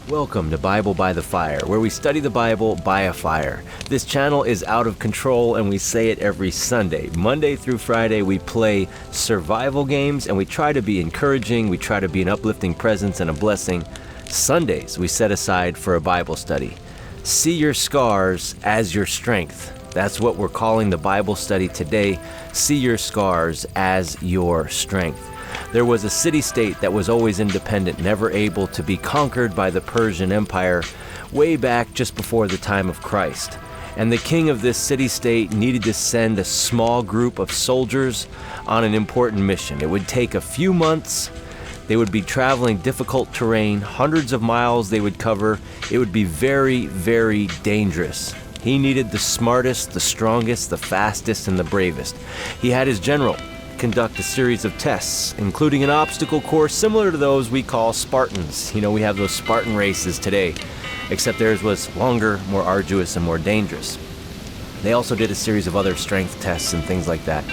Welcome to Bible by the Fire, where we study the Bible by a fire. This channel is out of control and we say it every Sunday. Monday through Friday we play survival games and we try to be encouraging, we try to be an uplifting presence and a blessing. Sundays we set aside for a Bible study. See your scars as your strength. That's what we're calling the Bible study today. See your scars as your strength. There was a city-state that was always independent, never able to be conquered by the Persian Empire, way back just before the time of Christ. And the king of this city-state needed to send a small group of soldiers on an important mission. It would take a few months. They would be traveling difficult terrain, hundreds of miles they would cover. It would be very, very dangerous. He needed the smartest, the strongest, the fastest, and the bravest. He had his general conduct a series of tests, including an obstacle course similar to those we call Spartans. You know, we have those Spartan races today, except theirs was longer, more arduous, and more dangerous. They also did a series of other strength tests and things like that.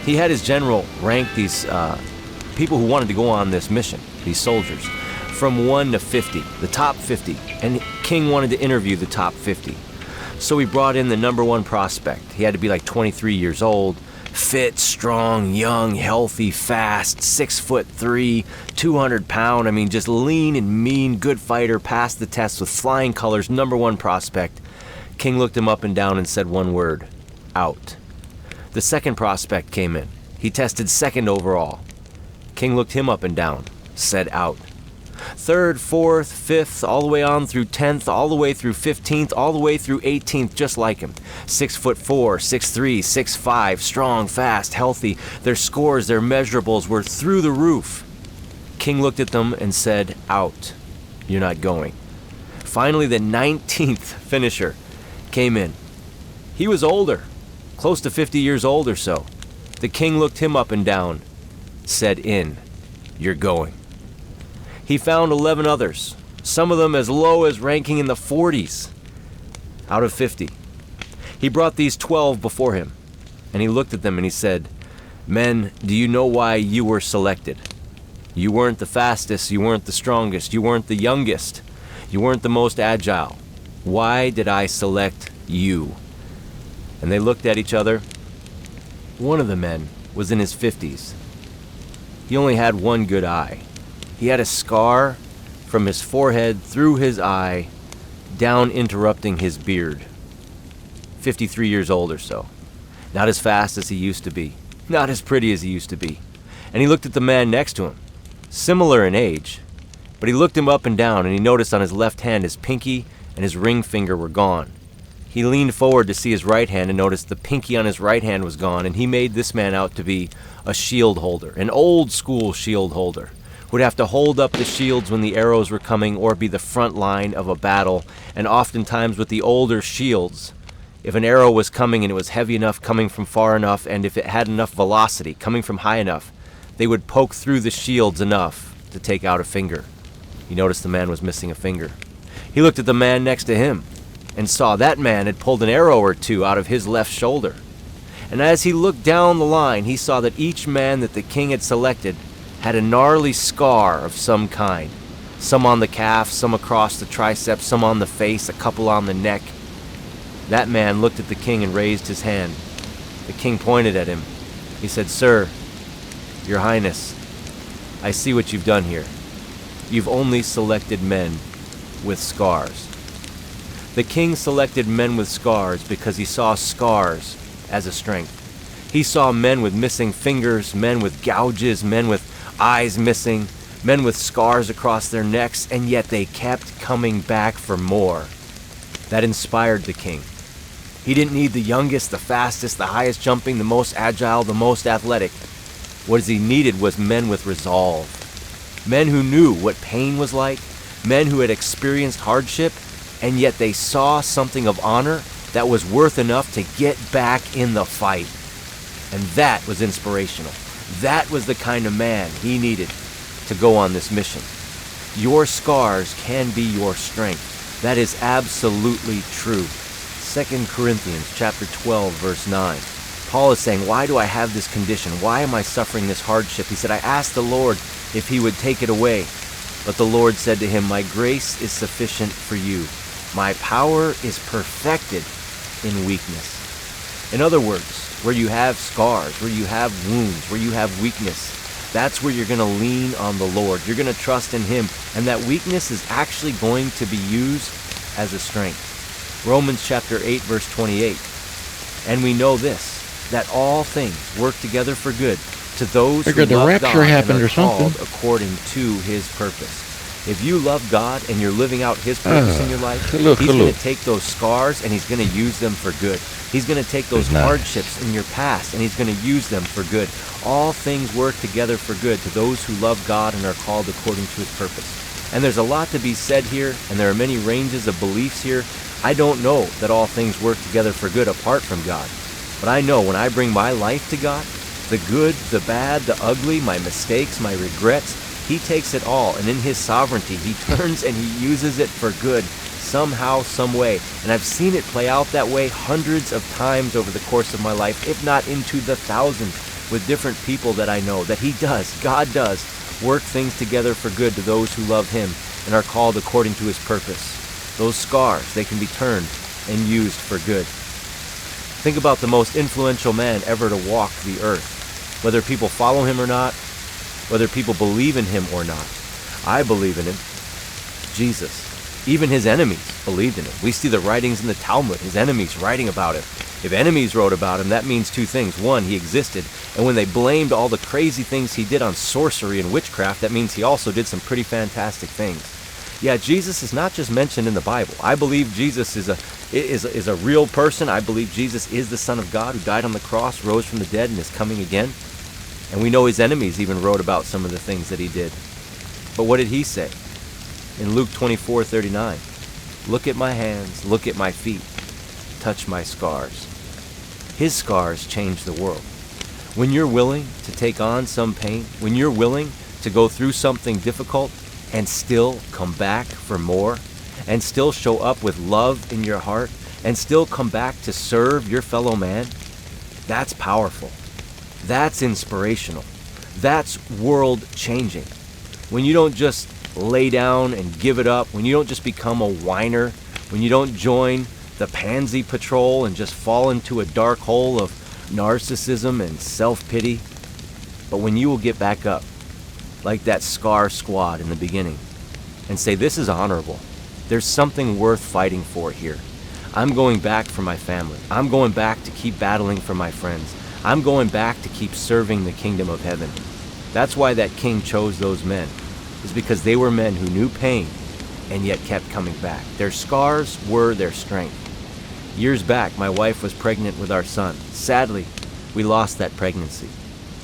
He had his general rank these people who wanted to go on this mission, these soldiers, from 1 to 50, the top 50, and King wanted to interview the top 50. So he brought in the number one prospect. He had to be like 23 years old, fit, strong, young, healthy, fast, 6'3", 200 pound. I mean, just lean and mean, good fighter, passed the test with flying colors, number one prospect. King looked him up and down and said one word: out. The second prospect came in. He tested second overall. King looked him up and down, said out. Third, fourth, fifth, all the way on through 10th, all the way through 15th, all the way through 18th, just like him. 6'4", 6'3", 6'5", strong, fast, healthy. Their scores, their measurables were through the roof. King looked at them and said, out. You're not going. Finally, the 19th finisher came in. He was older, close to 50 years old or so. The king looked him up and down, said in. You're going. He found 11 others, some of them as low as ranking in the 40s out of 50. He brought these 12 before him, and he looked at them and he said, men, do you know why you were selected? You weren't the fastest, you weren't the strongest, you weren't the youngest, you weren't the most agile. Why did I select you? And they looked at each other. One of the men was in his 50s. He only had one good eye. He had a scar from his forehead through his eye, down interrupting his beard. 53 years old or so. Not as fast as he used to be. Not as pretty as he used to be. And he looked at the man next to him, similar in age, but he looked him up and down and he noticed on his left hand his pinky and his ring finger were gone. He leaned forward to see his right hand and noticed the pinky on his right hand was gone, and he made this man out to be a shield holder, an old school shield holder. Would have to hold up the shields when the arrows were coming or be the front line of a battle. And oftentimes with the older shields, if an arrow was coming and it was heavy enough, coming from far enough, and if it had enough velocity, coming from high enough, they would poke through the shields enough to take out a finger. He noticed the man was missing a finger. He looked at the man next to him and saw that man had pulled an arrow or two out of his left shoulder. And as he looked down the line, he saw that each man that the king had selected had a gnarly scar of some kind. Some on the calf, some across the triceps, some on the face, a couple on the neck. That man looked at the king and raised his hand. The king pointed at him. He said, Sir, Your Highness, I see what you've done here. You've only selected men with scars. The king selected men with scars because he saw scars as a strength. He saw men with missing fingers, men with gouges, men with eyes missing, men with scars across their necks, and yet they kept coming back for more. That inspired the king. He didn't need the youngest, the fastest, the highest jumping, the most agile, the most athletic. What he needed was men with resolve. Men who knew what pain was like, men who had experienced hardship, and yet they saw something of honor that was worth enough to get back in the fight. And that was inspirational. That was the kind of man he needed to go on this mission. Your scars can be your strength. That is absolutely true. 2 Corinthians chapter 12, verse 9. Paul is saying, why do I have this condition? Why am I suffering this hardship? He said, I asked the Lord if he would take it away. But the Lord said to him, my grace is sufficient for you. My power is perfected in weakness. In other words, where you have scars, where you have wounds, where you have weakness, that's where you're going to lean on the Lord. You're going to trust in Him, and that weakness is actually going to be used as a strength. Romans chapter 8, verse 28. And we know this, that all things work together for good to those who love God and are called according to His purpose. If you love God and you're living out His purpose in your life, He's going to take those scars and He's going to use them for good. He's going to take those hardships in your past and He's going to use them for good. All things work together for good to those who love God and are called according to His purpose. And there's a lot to be said here, and there are many ranges of beliefs here. I don't know that all things work together for good apart from God. But I know when I bring my life to God, the good, the bad, the ugly, my mistakes, my regrets, He takes it all, and in His sovereignty, He turns and He uses it for good, somehow, some way. And I've seen it play out that way hundreds of times over the course of my life, if not into the thousands, with different people that I know, that He does, God does, work things together for good to those who love Him and are called according to His purpose. Those scars, they can be turned and used for good. Think about the most influential man ever to walk the earth, whether people follow him or not, whether people believe in him or not. I believe in him. Jesus. Even his enemies believed in him. We see the writings in the Talmud, his enemies writing about him. If enemies wrote about him, that means two things. One, he existed. And when they blamed all the crazy things he did on sorcery and witchcraft, that means he also did some pretty fantastic things. Yeah, Jesus is not just mentioned in the Bible. I believe Jesus is a real person. I believe Jesus is the Son of God who died on the cross, rose from the dead, and is coming again. And we know his enemies even wrote about some of the things that he did. But what did he say? In Luke 24:39, look at my hands, look at my feet, touch my scars. His scars changed the world. When you're willing to take on some pain, when you're willing to go through something difficult and still come back for more, and still show up with love in your heart, and still come back to serve your fellow man, that's powerful. That's inspirational. That's world-changing. When you don't just lay down and give it up, when you don't just become a whiner, when you don't join the pansy patrol and just fall into a dark hole of narcissism and self-pity, but when you will get back up, like that Scar Squad in the beginning, and say, this is honorable. There's something worth fighting for here. I'm going back for my family. I'm going back to keep battling for my friends. I'm going back to keep serving the kingdom of heaven. That's why that king chose those men, is because they were men who knew pain and yet kept coming back. Their scars were their strength. Years back, my wife was pregnant with our son. Sadly, we lost that pregnancy.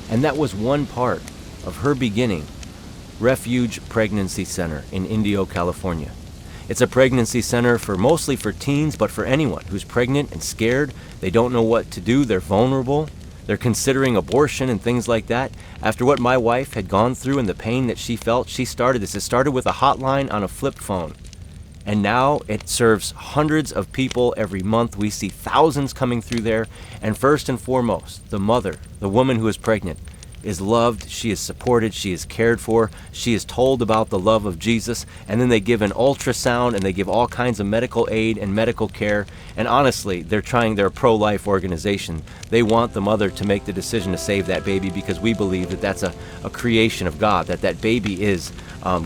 And that was one part of her beginning Refuge Pregnancy Center in Indio, California. It's a pregnancy center mostly for teens, but for anyone who's pregnant and scared. They don't know what to do. They're vulnerable. They're considering abortion and things like that. After what my wife had gone through and the pain that she felt, she started this. It started with a hotline on a flip phone. And now it serves hundreds of people every month. We see thousands coming through there. And first and foremost, the mother, the woman who is pregnant, is loved, she is supported, she is cared for, she is told about the love of Jesus, and then they give an ultrasound and they give all kinds of medical aid and medical care. And honestly, they're a pro-life organization. They want the mother to make the decision to save that baby because we believe that that's a creation of God, that baby is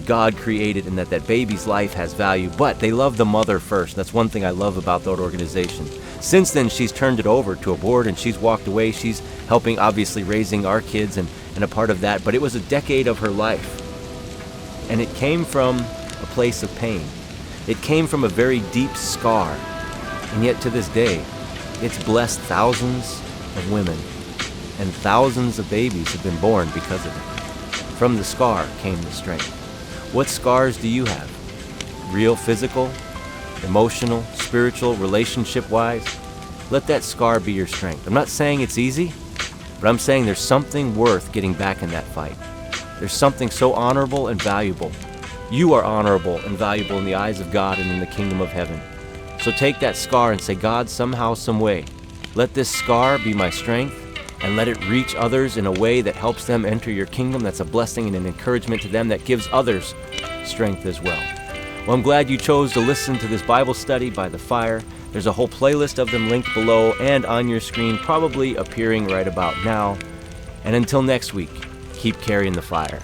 God created, and that baby's life has value. But they love the mother first. That's one thing I love about that organization. Since then, she's turned it over to a board and she's walked away. She's helping, obviously, raising our kids and a part of that. But it was a decade of her life. And it came from a place of pain. It came from a very deep scar. And yet to this day, it's blessed thousands of women. And thousands of babies have been born because of it. From the scar came the strength. What scars do you have? Real physical, emotional, spiritual, relationship-wise? Let that scar be your strength. I'm not saying it's easy, but I'm saying there's something worth getting back in that fight. There's something so honorable and valuable. You are honorable and valuable in the eyes of God and in the kingdom of heaven. So take that scar and say, God, somehow, some way, let this scar be my strength, and let it reach others in a way that helps them enter your kingdom. That's a blessing and an encouragement to them that gives others strength as well. Well, I'm glad you chose to listen to this Bible study by the fire. There's a whole playlist of them linked below and on your screen, probably appearing right about now. And until next week, keep carrying the fire.